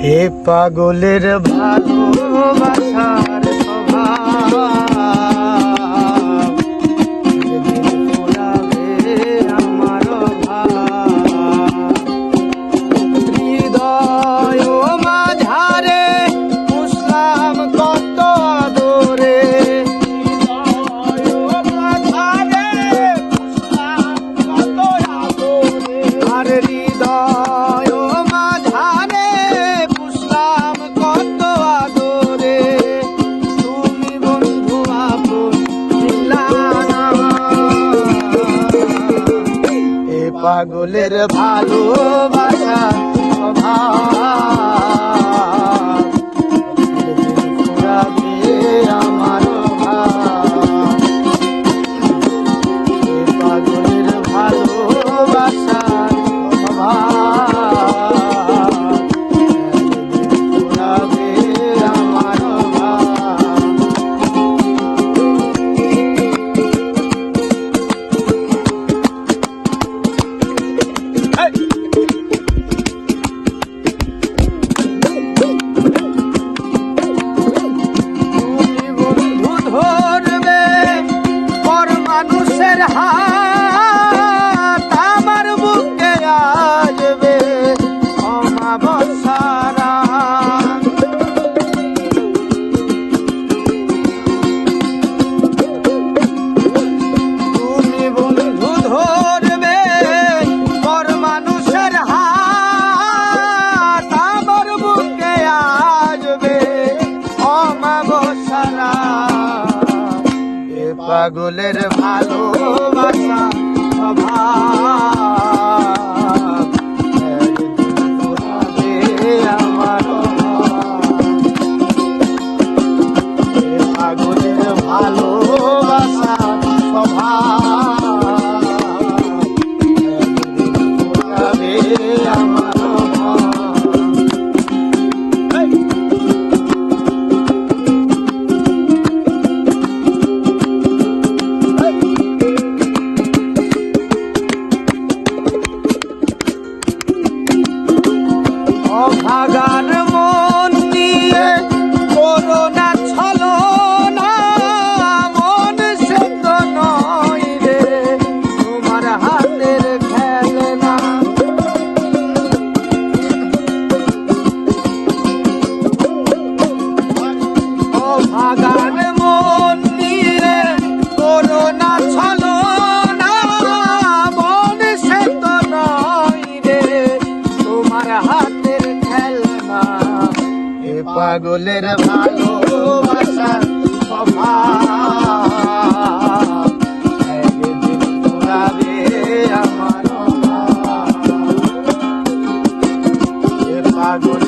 এ পাগলের ভালোবাসার স্বভাব যেদিন পোড়াবে আমার ভাব। হৃদয় মাঝারে পুষলাম কত আদরে, আর হৃদয় মাঝারে পুষলাম কত আদরে, তুমি বন্ধু আপন ছিলা না। এ পাগলের ভালোবাসা স্বভাব যেদিন পোড়াবে আমার ভাব। এ পাগলের ভালোবাসা স্বভাব যেদিন পোড়াবে আমার ভাব। তুমি বন্ধু ধরবে পর মানুষের হাত, আমার বুকে আসবে অমাবস্যার রাত। তুমি বন্ধু ধরবে পর মানুষের হাত, আমার বুকে আসবে অমাবস্যার রাত। এ পাগলের ভালোবাসা স্বভাব একদিন পোড়াবে আমার ভাব। এ পাগলের ভালোবাসা স্বভাব একদিন পোড়াবে আমার ভাব। অভাগার মন নিয়ে করোনা ছলনা, মন সে তো নয় রে তোমার হাতের খেলনা। অভাগার মন নিয়ে করোনা ছলনা, মন সে তো নয় রে তোমার হাতের খেলনা। এ পাগলের ভালোবাসা স্বভাব একদিন পোড়াবে আমার ভাব। এ পাগল